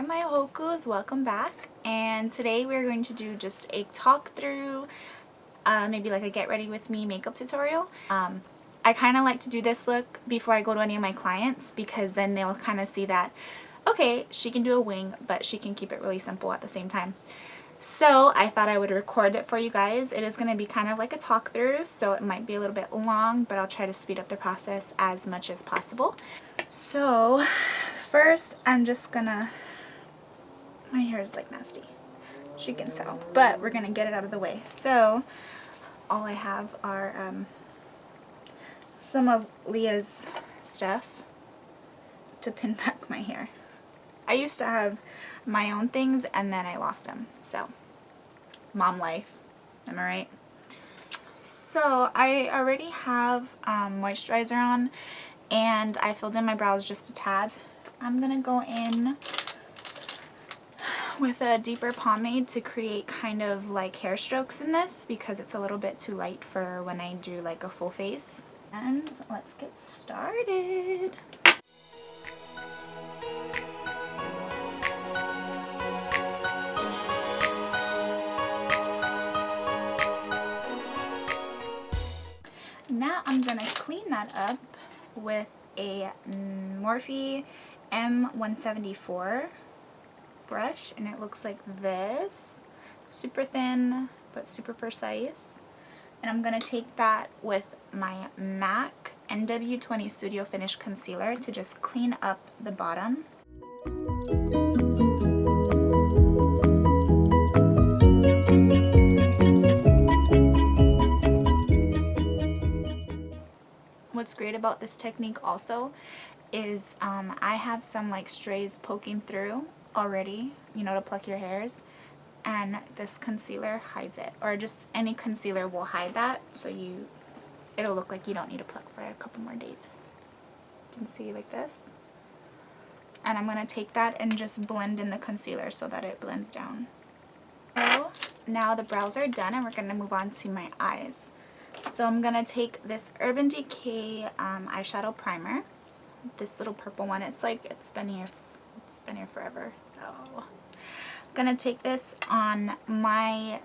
my Hokus, welcome back, and today we're going to do just a talk through, maybe like a get ready with me makeup tutorial. I kind of like to do this look before I go to any of my clients because then they'll kind of see that, okay, she can do a wing, but she can keep it really simple at the same time. So I thought I would record it for you guys. It is going to be kind of like a talk through, so it might be a little bit long, but I'll try to speed up the process as much as possible. So first I'm just gonna, my hair is like nasty, as you can tell, but we're gonna get it out of the way. So all I have are some of Leah's stuff to pin back my hair. I used to have my own things and then I lost them, so mom life, am I right? So I already have moisturizer on and I filled in my brows just a tad. I'm gonna go in with a deeper pomade to create kind of like hair strokes in this because it's a little bit too light for when I do like a full face. And let's get started. Now I'm gonna clean that up with a Morphe M174 brush, and it looks like this, super thin but super precise. And I'm gonna take that with my MAC NW20 Studio Finish Concealer to just clean up the bottom. What's great about this technique also is I have some like strays poking through already, you know, to pluck your hairs, and this concealer hides it, or just any concealer will hide that, so it'll look like you don't need to pluck for a couple more days. You can see like this, and I'm gonna take that and just blend in the concealer so that it blends down. So now the brows are done and we're gonna move on to my eyes. So I'm gonna take this Urban Decay eyeshadow primer, this little purple one. It's been here forever. So I'm gonna take this on my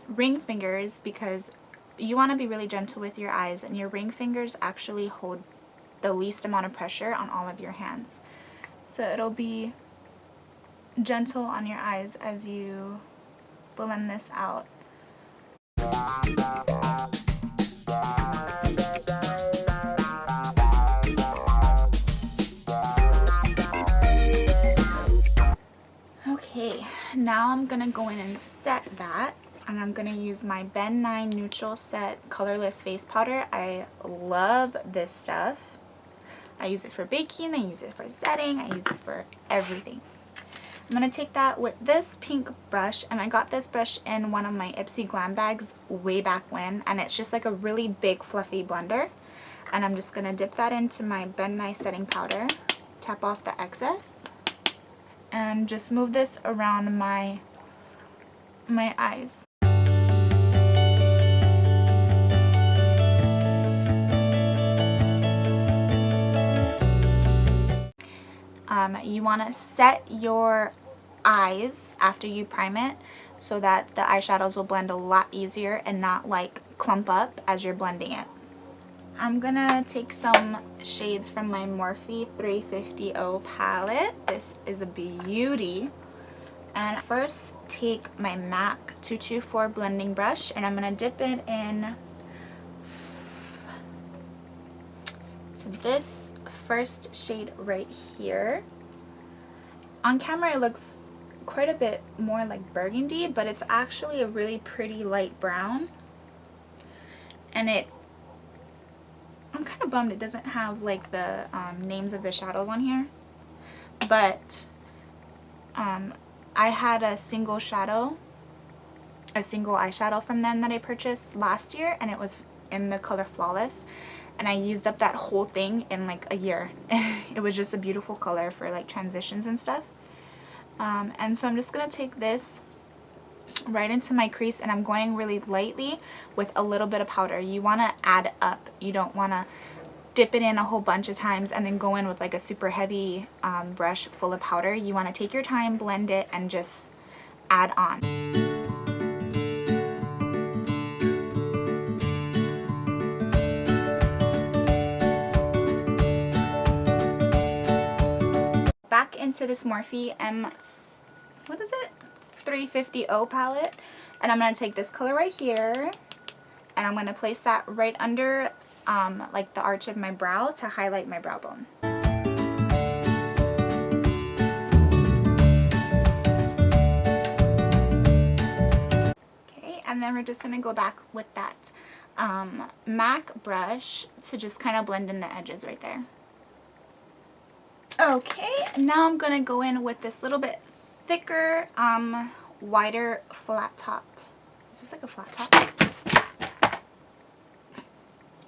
ring fingers because you want to be really gentle with your eyes, and your ring fingers actually hold the least amount of pressure on all of your hands. So it'll be gentle on your eyes as you blend this out. Okay, now I'm gonna go in and set that, and I'm gonna use my Ben 9 Neutral Set Colorless Face Powder. I love this stuff. I use it for baking, I use it for setting, I use it for everything. I'm gonna take that with this pink brush, and I got this brush in one of my Ipsy Glam bags way back when, and it's just like a really big fluffy blender. And I'm just gonna dip that into my Ben 9 setting powder, tap off the excess, and just move this around my eyes. You want to set your eyes after you prime it so that the eyeshadows will blend a lot easier and not like clump up as you're blending it. I'm gonna take some shades from my Morphe 350O palette. This is a beauty. And first take my MAC 224 blending brush, and I'm gonna dip it in to this first shade right here. On camera it looks quite a bit more like burgundy, but it's actually a really pretty light brown. And I'm kind of bummed it doesn't have like the names of the shadows on here, but I had a single eyeshadow from them that I purchased last year, and it was in the color Flawless, and I used up that whole thing in like a year. It was just a beautiful color for like transitions and stuff. And so I'm just gonna take this right into my crease, and I'm going really lightly with a little bit of powder. You want to add up. You don't want to dip it in a whole bunch of times and then go in with like a super heavy brush full of powder. You want to take your time, blend it, and just add on. Back into this Morphe what is it? 350O palette, and I'm going to take this color right here and I'm going to place that right under like the arch of my brow to highlight my brow bone. Okay, and then we're just going to go back with that MAC brush to just kind of blend in the edges right there. Okay, now I'm going to go in with this little bit thicker, wider flat top. Is this like a flat top?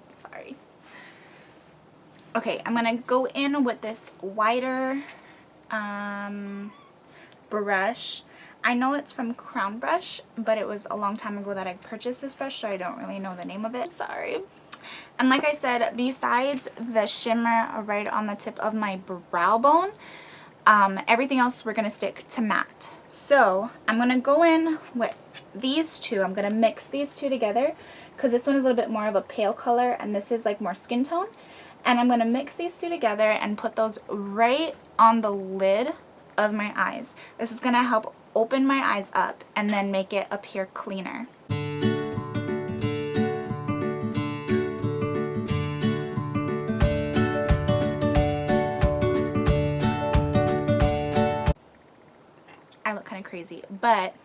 Sorry. Okay, I'm going to go in with this wider brush. I know it's from Crown Brush, but it was a long time ago that I purchased this brush, so I don't really know the name of it. Sorry. And like I said, besides the shimmer right on the tip of my brow bone, everything else we're going to stick to matte. So I'm going to go in with these two. I'm going to mix these two together because this one is a little bit more of a pale color and this is like more skin tone. And I'm going to mix these two together and put those right on the lid of my eyes. This is going to help open my eyes up and then make it appear cleaner. I look kind of crazy, but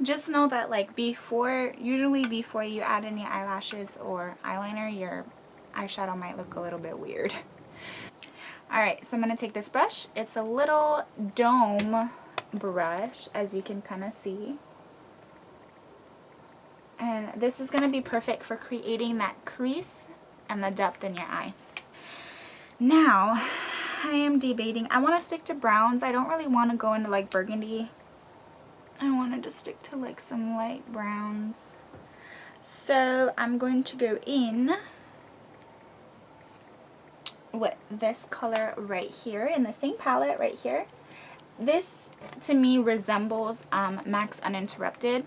just know that like usually before you add any eyelashes or eyeliner, your eyeshadow might look a little bit weird. Alright, so I'm going to take this brush. It's a little dome brush, as you can kind of see. And this is going to be perfect for creating that crease and the depth in your eye. Now, I am debating. I want to stick to browns. I don't really want to go into like burgundy. I want to just stick to like some light browns. So I'm going to go in with this color right here in the same palette right here. This to me resembles MAC's Uninterrupted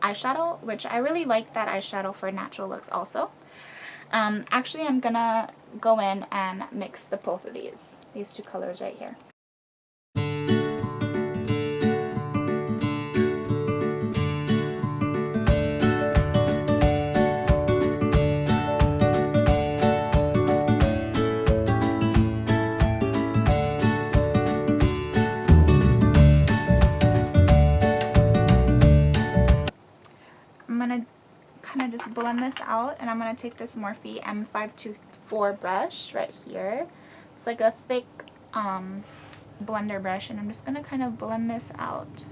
eyeshadow, which I really like that eyeshadow for natural looks also. Actually, I'm gonna go in and mix both of these two colors right here. Just blend this out, and I'm going to take this Morphe M524 brush right here. It's like a thick blender brush, and I'm just going to kind of blend this out.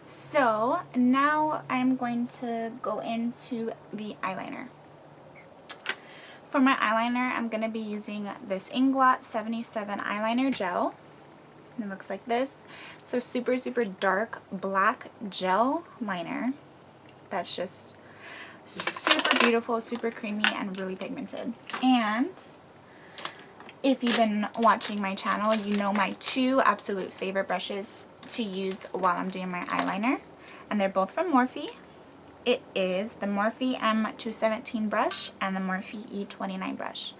So now I'm going to go into the eyeliner. For my eyeliner, I'm going to be using this Inglot 77 eyeliner gel. It looks like this. So super dark black gel liner that's just super beautiful, super creamy, and really pigmented. And if you've been watching my channel, you know my two absolute favorite brushes to use while I'm doing my eyeliner, and they're both from Morphe. It is the Morphe M217 brush and the Morphe E29 brush.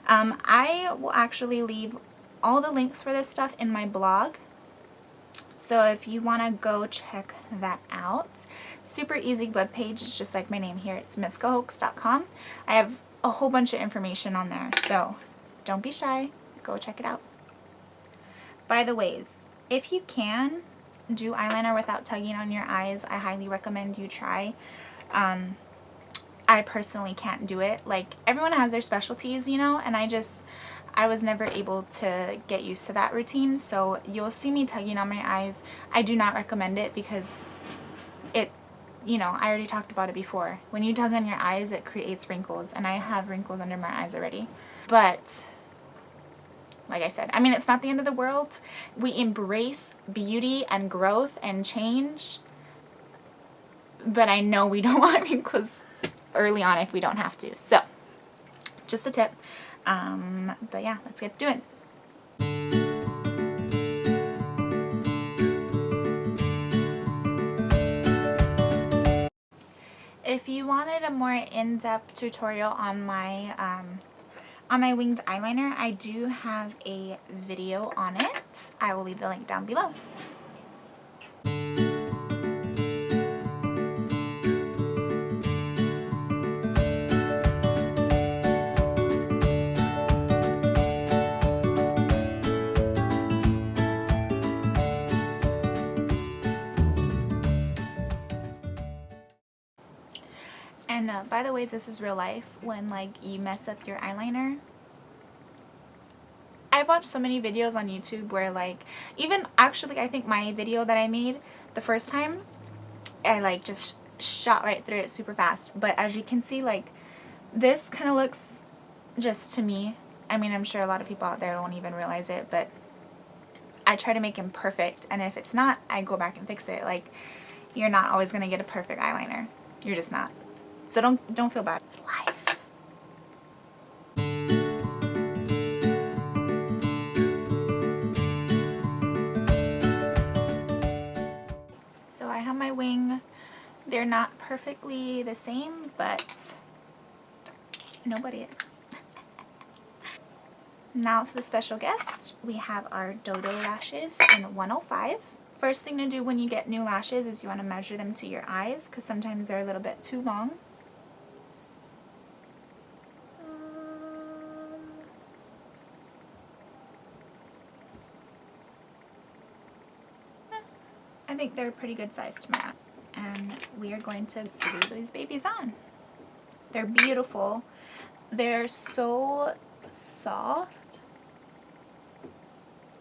I will actually leave all the links for this stuff in my blog, so if you want to go check that out. Super easy webpage. It's just like my name here. It's MissKahoks.com. I have a whole bunch of information on there, so don't be shy. Go check it out. By the ways, if you can do eyeliner without tugging on your eyes, I highly recommend you try. I personally can't do it. Like, everyone has their specialties, you know, and I was never able to get used to that routine, so you'll see me tugging on my eyes. I do not recommend it because it, you know, I already talked about it before. When you tug on your eyes, it creates wrinkles, and I have wrinkles under my eyes already. But like I said, I mean, it's not the end of the world. We embrace beauty and growth and change but I know we don't want wrinkles early on if we don't have to. So, just a tip. But yeah, let's get doing. If you wanted a more in-depth tutorial on my winged eyeliner, I do have a video on it. I will leave the link down below. And by the way, this is real life. When like you mess up your eyeliner, I've watched so many videos on YouTube where like, even actually I think my video that I made the first time, I like just shot right through it super fast. But as you can see, like this kind of looks, just to me, I mean I'm sure a lot of people out there don't even realize it, but I try to make him perfect, and if it's not, I go back and fix it. Like, you're not always gonna get a perfect eyeliner. You're just not. So don't feel bad. It's life. So I have my wing. They're not perfectly the same, but nobody is. Now to the special guest. We have our Dodo lashes in 105. First thing to do when you get new lashes is you want to measure them to your eyes, because sometimes they're a little bit too long. I think they're a pretty good size to match. And we are going to glue these babies on. They're beautiful. They're so soft,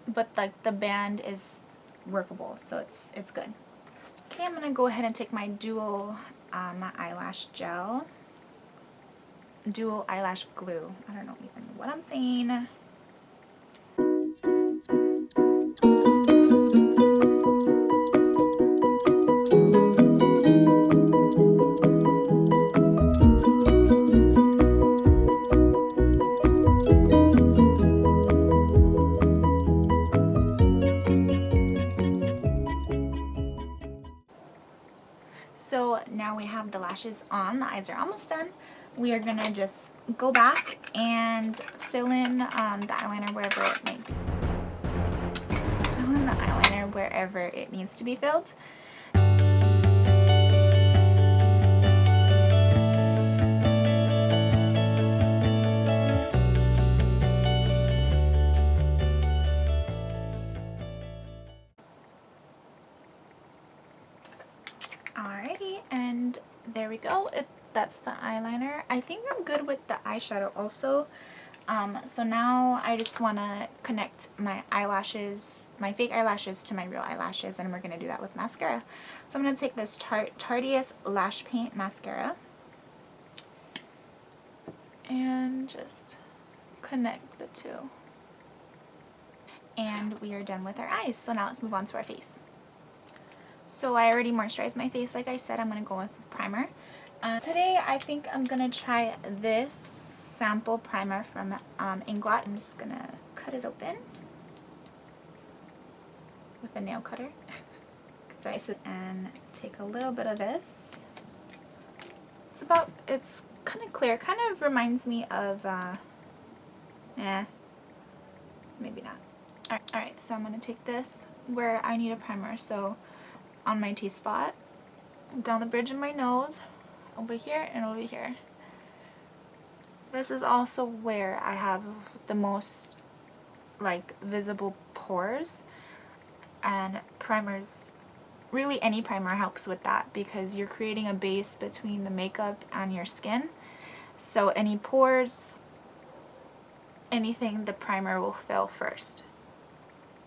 but like the band is workable, so it's good. Okay, I'm gonna go ahead and take my dual eyelash gel, dual eyelash glue. I don't know even what I'm saying. So now we have the lashes on, the eyes are almost done. We are gonna just go back and fill in the eyeliner wherever it may be. Fill in the eyeliner wherever it needs to be filled. Alrighty, and there we go. That's the eyeliner. I think I'm good with the eyeshadow also. So now I just want to connect my eyelashes, my fake eyelashes, to my real eyelashes, and we're going to do that with mascara. So I'm going to take this Tarteist Lash Paint Mascara and just connect the two. And we are done with our eyes. So now let's move on to our face. So I already moisturized my face, like I said. I'm going to go with primer. Today I think I'm going to try this sample primer from Inglot. I'm just going to cut it open with a nail cutter. And take a little bit of this. It's kind of clear. Kind of reminds me of, maybe not. Alright, so I'm going to take this where I need a primer. So on my T-spot, down the bridge of my nose, over here and over here. This is also where I have the most like visible pores, and primers, really any primer helps with that because you're creating a base between the makeup and your skin. So any pores, anything, the primer will fill first.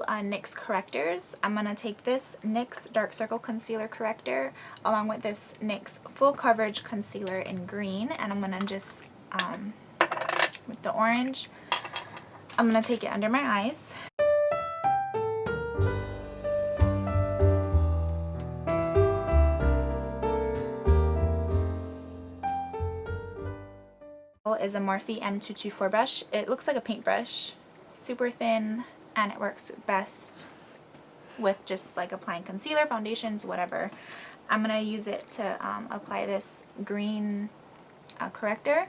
NYX correctors. I'm going to take this NYX Dark Circle Concealer Corrector along with this NYX Full Coverage Concealer in green, and I'm going to just, with the orange, I'm going to take it under my eyes. is a Morphe M224 brush. It looks like a paintbrush, super thin, and it works best with just like applying concealer, foundations, whatever. I'm going to use it to apply this green corrector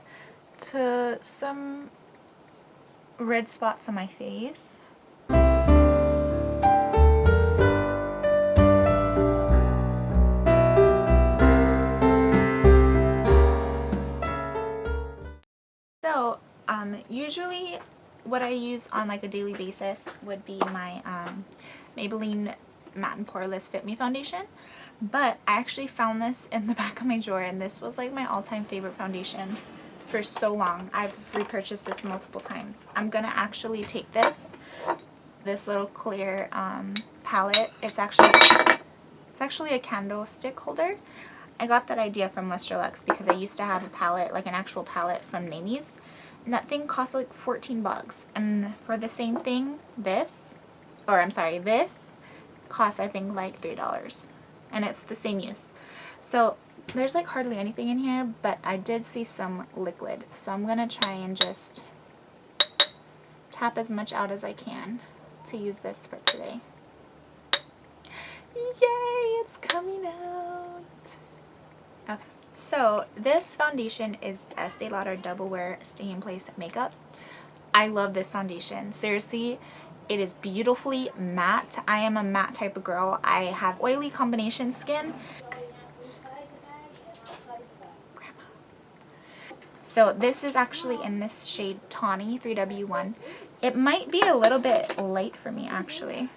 to some red spots on my face. So usually what I use on like a daily basis would be my Maybelline Matte and Poreless Fit Me foundation, but I actually found this in the back of my drawer, and this was like my all-time favorite foundation for so long. I've repurchased this multiple times. I'm gonna actually take this little clear palette. It's actually a candlestick holder. I got that idea from Lustrelux because I used to have a palette, like an actual palette from Namie's, and that thing cost like 14 bucks. And for the same thing, this costs I think like $3, and it's the same use. So there's like hardly anything in here, but I did see some liquid, so I'm gonna try and just tap as much out as I can to use this for today. Yay, it's coming out. Okay, so this foundation is Estee Lauder Double Wear Stay in Place Makeup. I love this foundation. Seriously, it is beautifully matte. I am a matte type of girl. I have oily combination skin. So this is actually in this shade Tawny 3W1. It might be a little bit light for me actually.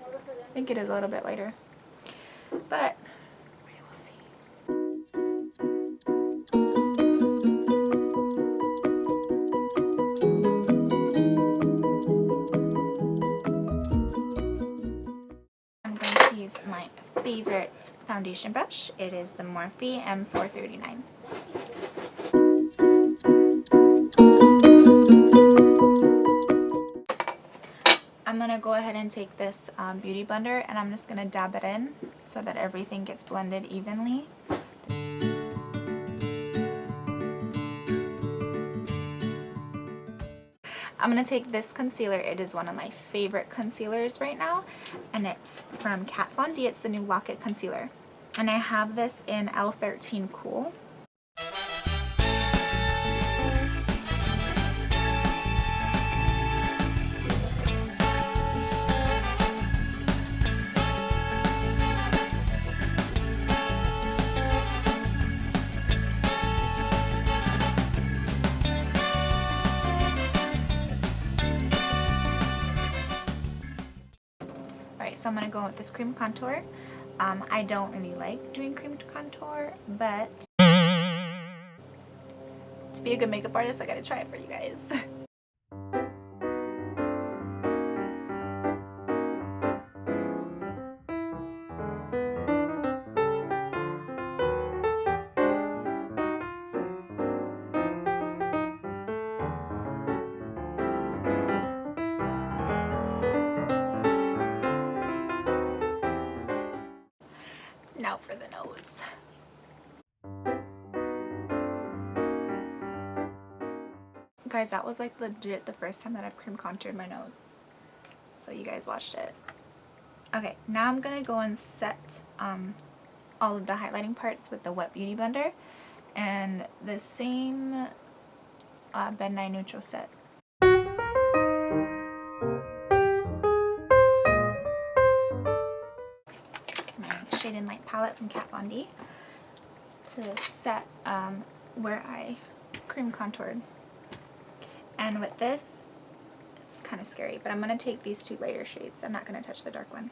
I think it is a little bit lighter, but we will see. I'm going to use my favorite foundation brush. It is the Morphe M439. I'm going to go ahead and take this beauty blender, and I'm just going to dab it in so that everything gets blended evenly. I'm going to take this concealer. It is one of my favorite concealers right now, and it's from Kat Von D. It's the new Lock-It Concealer. And I have this in L13 Cool. So I'm going to go with this cream contour. I don't really like doing cream contour, but to be a good makeup artist, I gotta try it for you guys. Now for the nose. Guys, that was like legit the first time that I've cream contoured my nose. So you guys watched it. Okay, now I'm gonna go and set all of the highlighting parts with the Wet Beauty Blender and the same Ben Nye Neutral set. My Shade and Light palette from Kat Von D to set where I cream contoured. And with this, it's kind of scary, but I'm going to take these two lighter shades. I'm not going to touch the dark one.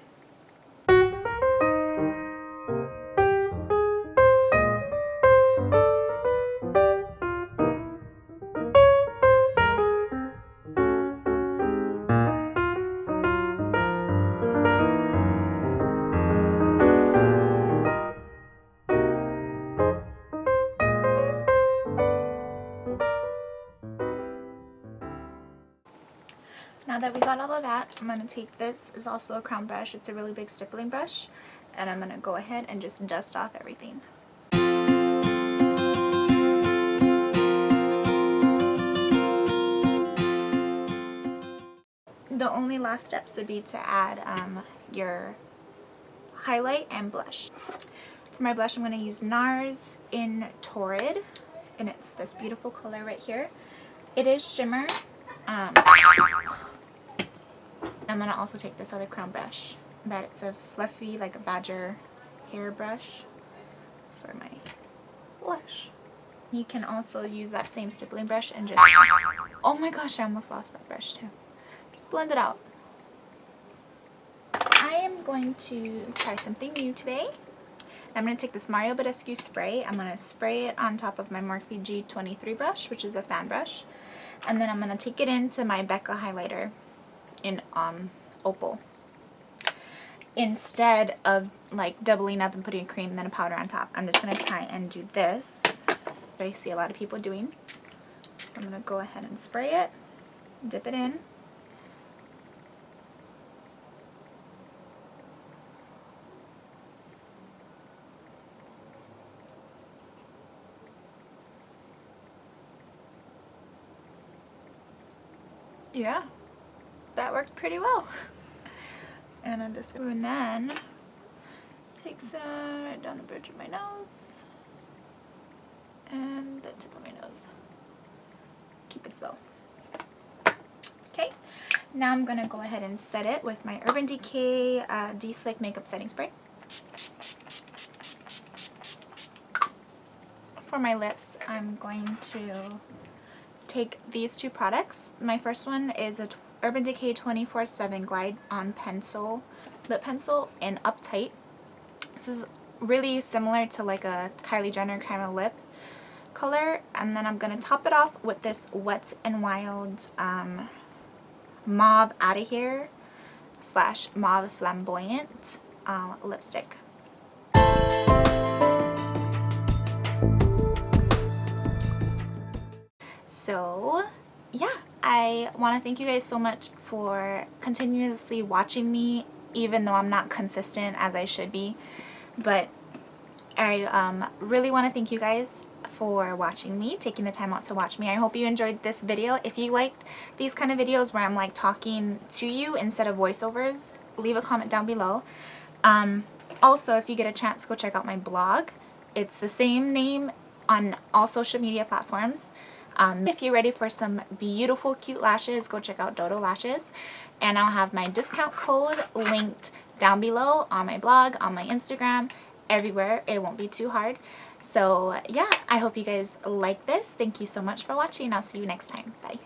Now that we got all of that, I'm going to take this, is also a crown brush, it's a really big stippling brush, and I'm going to go ahead and just dust off everything. the only last steps would be to add your highlight and blush. For my blush, I'm going to use NARS in Torrid, and it's this beautiful color right here. It is shimmer. I'm going to also take this other crown brush. It's a fluffy, like a badger hair brush for my blush. You can also use that same stippling brush and just, oh my gosh, I almost lost that brush too. Just blend it out. I am going to try something new today. I'm going to take this Mario Badescu spray. I'm going to spray it on top of my Morphe G23 brush, which is a fan brush. And then I'm going to take it into my Becca highlighter in Opal. Instead of like doubling up and putting a cream and then a powder on top, I'm just going to try and do this that I see a lot of people doing. So I'm going to go ahead and spray it, dip it in. Yeah, that worked pretty well. And I'm just going to then take some right down the bridge of my nose and the tip of my nose. Keep it small. Okay, now I'm going to go ahead and set it with my Urban Decay De-Slick Makeup Setting Spray. For my lips, I'm going to take these two products. My first one is a Urban Decay 24/7 Glide On Pencil, Lip Pencil in Uptight. This is really similar to like a Kylie Jenner kind of lip color. And then I'm going to top it off with this Wet n Wild Mauve Outta Here / Mauve Flamboyant lipstick. So yeah, I want to thank you guys so much for continuously watching me, even though I'm not consistent as I should be. But I really want to thank you guys for watching me, taking the time out to watch me. I hope you enjoyed this video. If you liked these kind of videos where I'm like talking to you instead of voiceovers, leave a comment down below. Also, if you get a chance, go check out my blog. It's the same name on all social media platforms. If you're ready for some beautiful, cute lashes, go check out Dodo Lashes. And I'll have my discount code linked down below on my blog, on my Instagram, everywhere. It won't be too hard. So yeah, I hope you guys like this. Thank you so much for watching. I'll see you next time. Bye.